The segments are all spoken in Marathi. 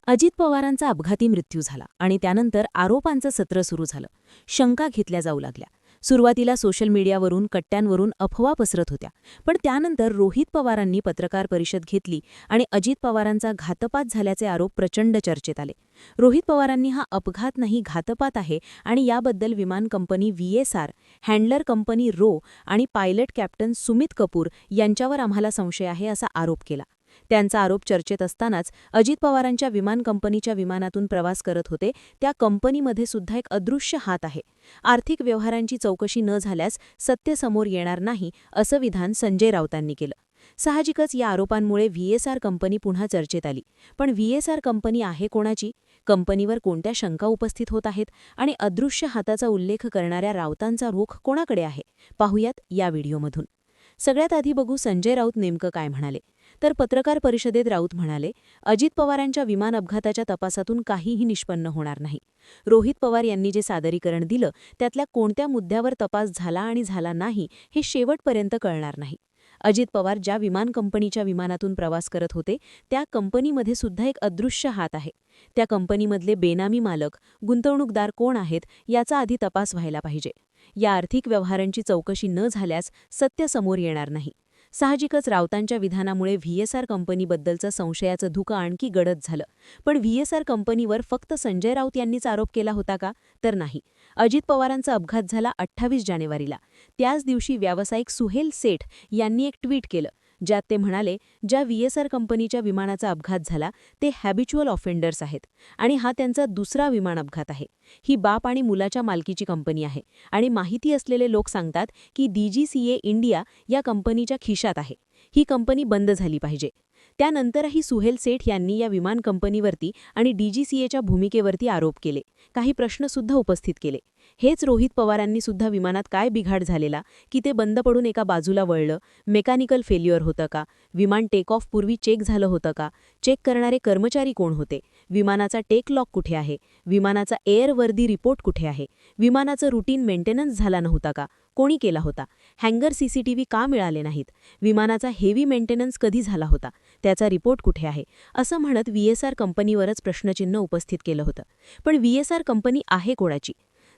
अजित पवारांचा अपघाती मृत्यू झाला आणि त्यानंतर आरोपांचं सत्र सुरू झालं. शंका घेतल्या जाऊ लागल्या. सुरुवातीला सोशल मीडियावरून कट्ट्यांवरून अफवा पसरत होत्या, पण त्यानंतर रोहित पवारांनी पत्रकार परिषद घेतली आणि अजित पवारांचा घातपात झाल्याचे आरोप प्रचंड चर्चेत आले. रोहित पवारांनी हा अपघात नाही घातपात आहे आणि याबद्दल विमान कंपनी VSR, हँडलर कंपनी रो आणि पायलट कॅप्टन सुमित कपूर यांच्यावर आम्हाला संशय आहे असा आरोप केला. त्यांचा आरोप चर्चेत असतानाच अजित पवारांच्या विमान कंपनीच्या विमानातून प्रवास करत होते त्या कंपनीमध्ये सुद्धा एक अदृश्य हात आहे. आर्थिक व्यवहारांची चौकशी न झाल्यास सत्य समोर येणार नाही असं विधान संजय राऊतांनी केलं. साहजिकच या आरोपांमुळे VSR कंपनी पुन्हा चर्चेत आली. पण VSR कंपनी आहे कोणाची? कंपनीवर कोणत्या शंका उपस्थित होत आहेत आणि अदृश्य हाताचा उल्लेख करणाऱ्या राऊतांचा रुख कोणाकडे आहे? पाहूयात या व्हिडिओमधून. सगळ्यात आधी बघू संजय राऊत नेमकं काय म्हणाले. तर पत्रकार परिषदेत राऊत म्हणाले, अजित पवारांच्या विमान अपघाताच्या तपासातून काहीही निष्पन्न होणार नाही. रोहित पवार यांनी जे सादरीकरण दिलं त्यातल्या कोणत्या मुद्द्यावर तपास झाला आणि झाला नाही हे शेवटपर्यंत कळणार नाही. अजित पवार ज्या विमान कंपनीच्या विमानातून प्रवास करत होते त्या कंपनीमध्ये सुद्धा एक अदृश्य हात आहे. त्या कंपनीमधले बेनामी मालक, गुंतवणूकदार कोण आहेत याचा आधी तपास व्हायला पाहिजे. या आर्थिक व्यवहारांची चौकशी न झाल्यास सत्य समोर येणार नाही. साहजिकच राऊतांच्या विधानामुळे VSR कंपनीबद्दलचं संशयाचं धुकं आणखी गडद झालं. पण VSR कंपनीवर फक्त संजय राऊत यांनीच आरोप केला होता का? तर नाही. अजित पवारांचा अपघात झाला 28 जानेवारीला. त्याच दिवशी व्यावसायिक सुहेल सेठ यांनी एक ट्विट केलं, ज्यात ते म्हणाले, ज्या VSR कंपनीच्या विमानाचा अपघात झाला ते हॅबिच्युअल ऑफेंडर्स आहेत आणि हा त्यांचा दुसरा विमान अपघात आहे. ही बाप आणि मुलाच्या मालकीची कंपनी आहे आणि माहिती असलेले लोक सांगतात की DGCA इंडिया या कंपनीच्या खिशात आहे. ही कंपनी बंद झाली पाहिजे. त्यानंतरही सुहेल सेठ यांनी या विमान कंपनीवरती आणि DGCAच्या भूमिकेवरती आरोप केले. काही प्रश्नसुद्धा उपस्थित केले. हेच रोहित पवारांनी सुद्धा विमानात काय बिघाड झालेला की ते बंद पडून एका बाजूला वळलं? मेकॅनिकल फेल्युअर होतं का? विमान टेक ऑफ पूर्वी चेक झालं होतं का? चेक करणारे कर्मचारी कोण होते? विमानाचा टेक लॉक कुठे आहे? विमानाचा एअरवर्दी रिपोर्ट कुठे आहे? विमानाचं रुटीन मेंटेनन्स झाला नव्हता का? कोणी केला होता? हँगर CCTV का मिळाले नाहीत? विमानाचा हेवी मेंटेनन्स कधी झाला होता? त्याचा रिपोर्ट कुठे आहे? असं म्हणत VSR कंपनीवरच प्रश्नचिन्ह उपस्थित केलं होतं. पण VSR कंपनी आहे कोणाची?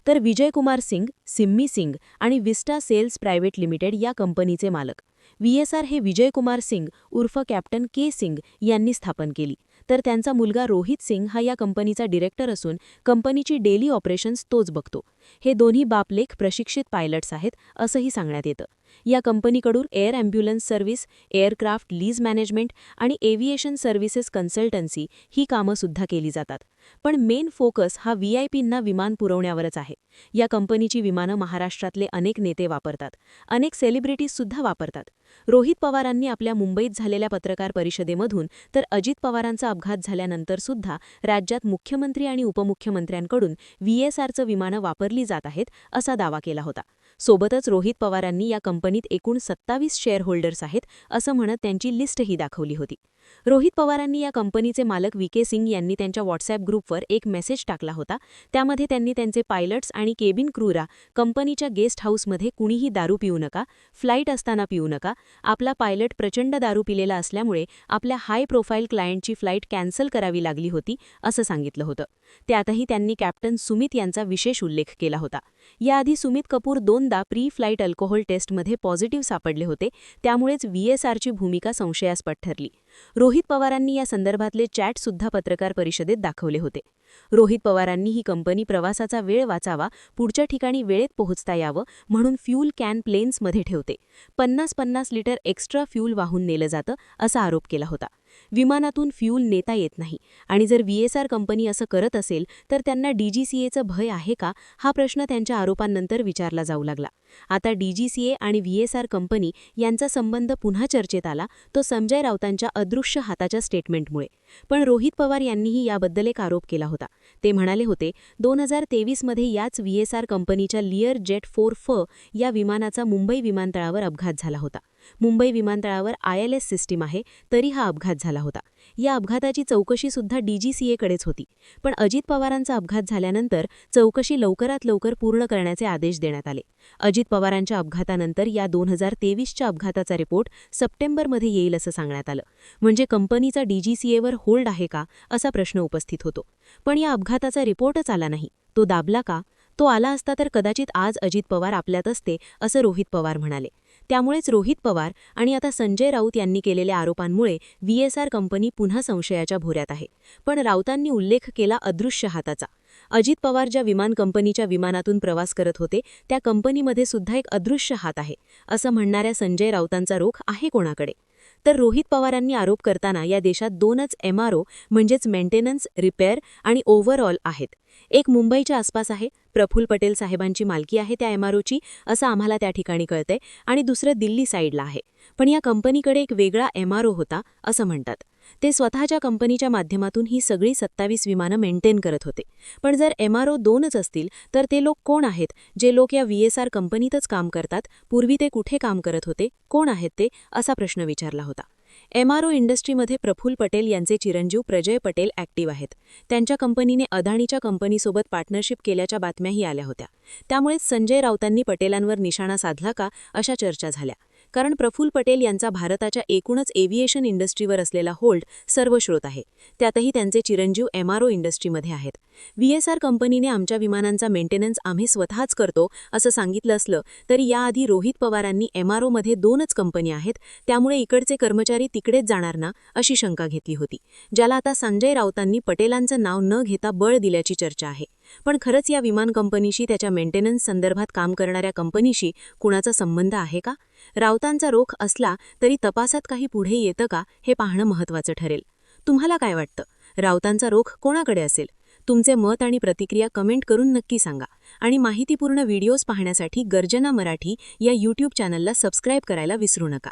तर विजय कुमार सिंग, सिम्मी सिंग आणि विस्टा सेल्स प्रायव्हेट लिमिटेड या कंपनीचे मालक. VSR हे विजय कुमार सिंग उर्फ कॅप्टन K सिंग यांनी स्थापन केली. तर त्यांचा मुलगा रोहित सिंग हा या कंपनीचा डायरेक्टर असून कंपनीची डेली ऑपरेशन्स तोच बघतो. हे दोन्ही बापलेख प्रशिक्षित पायलट्स आहेत असंही सांगण्यात येतं. या कंपनीकडून air ambulance service, aircraft lease management आणि एव्हिएशन सर्व्हिसेस कन्सल्टन्सी ही कामं सुद्धा केली जातात. पण मेन फोकस हा VIPंना विमान पुरवण्यावरच आहे. या कंपनीची विमानं महाराष्ट्रातले अनेक नेते वापरतात. अनेक सेलिब्रिटीजसुद्धा वापरतात. रोहित पवारांनी आपल्या मुंबईत झालेल्या पत्रकार परिषदेमधून तर अजित पवारांचा अपघात झाल्यानंतर सुद्धा राज्यात मुख्यमंत्री आणि उपमुख्यमंत्र्यांकडून VSRचं विमानं वापरली जात आहेत असा दावा केला होता. सोबतच रोहित पवारांनी या कंपनीत एकूण 27 शेअर होल्डर्स आहेत असं म्हणत त्यांची लिस्टही दाखवली होती. रोहित पवारांनी या कंपनीचे मालक VK सिंग यांनी त्यांच्या व्हॉट्सॲप ग्रुपवर एक मेसेज टाकला होता. त्यामध्ये त्यांनी त्यांचे पायलट्स आणि केबिन क्रूला कंपनीच्या गेस्ट हाऊसमध्ये कुणीही दारू पिऊ नका, फ्लाईट असताना पिऊ नका, आपला पायलट प्रचंड दारू पिलेला असल्यामुळे आपल्या हाय प्रोफाईल क्लायंटची फ्लाईट कॅन्सल करावी लागली होती असं सांगितलं होतं. त्यातही त्यांनी कॅप्टन सुमित यांचा विशेष उल्लेख केला होता. याआधी सुमित कपूर 2दा प्री फ्लाईट अल्कोहोल टेस्टमध्ये पॉझिटिव्ह सापडले होते. त्यामुळेच VSRची भूमिका संशयास्पद ठरली. रोहित पवारांनी या संदर्भातले चॅटसुद्धा पत्रकार परिषदेत दाखवले होते. रोहित पवारांनी ही कंपनी प्रवासाचा वेळ वाचावा, पुढच्या ठिकाणी वेळेत पोहोचता यावं म्हणून फ्यूल कॅन प्लेन्समध्ये ठेवते. 50-50 लिटर एक्स्ट्रा फ्यूल वाहून नेलं जातं असा आरोप केला होता. विमानातून फ्यूल नेता येत नाही आणि जर VSR कंपनी असं करत असेल तर त्यांना DGCAचं भय आहे का हा प्रश्न त्यांच्या आरोपांनंतर विचारला जाऊ लागला. आता DGCA आणि VSR कंपनी यांचा संबंध पुन्हा चर्चेत आला तो संजय राऊतांच्या अदृश्य हाताच्या स्टेटमेंटमुळे. पण रोहित पवार यांनीही याबद्दल एक आरोप केला होता. ते म्हणाले होते 2023 मध्ये याच VSR कंपनीच्या लियर जेट 4F या विमानाचा मुंबई विमानतळावर अपघात झाला होता. मुंबई विमानतळावर ILS सिस्टीम आहे तरी हा अपघात झाला होता. या अपघाताची चौकशीसुद्धा DGCAकडेच होती. पण अजित पवारांचा अपघात झाल्यानंतर चौकशी लवकरात लवकर पूर्ण करण्याचे आदेश देण्यात आले. अजित पवारांच्या अपघातानंतर या 2023च्या अपघाताचा रिपोर्ट सप्टेंबरमध्ये येईल असं सांगण्यात आलं. म्हणजे कंपनीचा DGCAवर होल्ड आहे का असा प्रश्न उपस्थित होतो. पण या अपघाताचा रिपोर्टच आला नाही. तो दाबला का? तो आला असता तर कदाचित आज अजित पवार आपल्यात असते, असं रोहित पवार म्हणाले. त्यामुळेच रोहित पवार आणि आता संजय राऊत यांनी केलेल्या आरोपांमुळे VSR कंपनी पुन्हा संशयाच्या भोऱ्यात आहे. पण राऊतांनी उल्लेख केला अदृश्य हाताचा. अजित पवार ज्या विमान कंपनीच्या विमानातून प्रवास करत होते त्या कंपनीमध्ये सुद्धा एक अदृश्य हात आहे, असं म्हणणाऱ्या संजय राऊतांचा रोख आहे कोणाकडे? तर रोहित पवारांनी आरोप करताना या देशात 2च MRO म्हणजेच मेंटेनन्स, रिपेअर आणि ओव्हरऑल आहेत. एक मुंबईच्या आसपास आहे, प्रफुल्ल पटेल साहेबांची मालकी आहे त्या MROची, असं आम्हाला त्या ठिकाणी कळतंय, आणि दुसरं दिल्ली साईडला आहे. पण या कंपनीकडे एक वेगळा MRO होता असं म्हणतात. ते स्वतःच्या कंपनीच्या माध्यमातून ही सगळी 27 विमानं मेंटेन करत होते. पण जर MRO 2च असतील तर ते लोक कोण आहेत जे लोक या VSR कंपनीतच काम करतात? पूर्वी ते कुठे काम करत होते? कोण आहेत ते? असा प्रश्न विचारला होता. MRO इंडस्ट्रीमध्ये प्रफुल्ल पटेल यांचे चिरंजीव प्रजय पटेल ॲक्टिव्ह आहेत. त्यांच्या कंपनीने अदानीच्या कंपनीसोबत पार्टनरशिप केल्याच्या बातम्याही आल्या होत्या. त्यामुळेच संजय राऊतांनी पटेलांवर निशाणा साधला का अशा चर्चा झाल्या. कारण प्रफुल्ल पटेल यांचा भारताच्या एकूणच एव्हिएशन इंडस्ट्रीवर असलेला होल्ड सर्वश्रोत आहे. त्यातही त्यांचे चिरंजीव MRO इंडस्ट्रीमध्ये आहेत. VSR कंपनीने आमच्या विमानांचा मेंटेनन्स आम्ही स्वतःच करतो असं सांगितलं असलं तरी याआधी रोहित पवारांनी MROमध्ये 2च कंपनी आहेत, त्यामुळे इकडचे कर्मचारी तिकडेच जाणार ना अशी शंका घेतली होती, ज्याला आता संजय राऊतांनी पटेलांचं नाव न घेता बळ दिल्याची चर्चा आहे. पण खरंच या विमान कंपनीशी, त्याच्या मेंटेनन्स संदर्भात काम करणाऱ्या कंपनीशी कुणाचा संबंध आहे का? राऊतांचा रोख असला तरी तपासात काही पुढे येतं का हे पाहणं महत्त्वाचं ठरेल. तुम्हाला काय वाटतं? राऊतांचा रोख कोणाकडे असेल? तुमचे मत आणि प्रतिक्रिया कमेंट करून नक्की सांगा. आणि माहितीपूर्ण व्हिडिओज पाहण्यासाठी गर्जना मराठी या YouTube चॅनलला सबस्क्राईब करायला विसरू नका.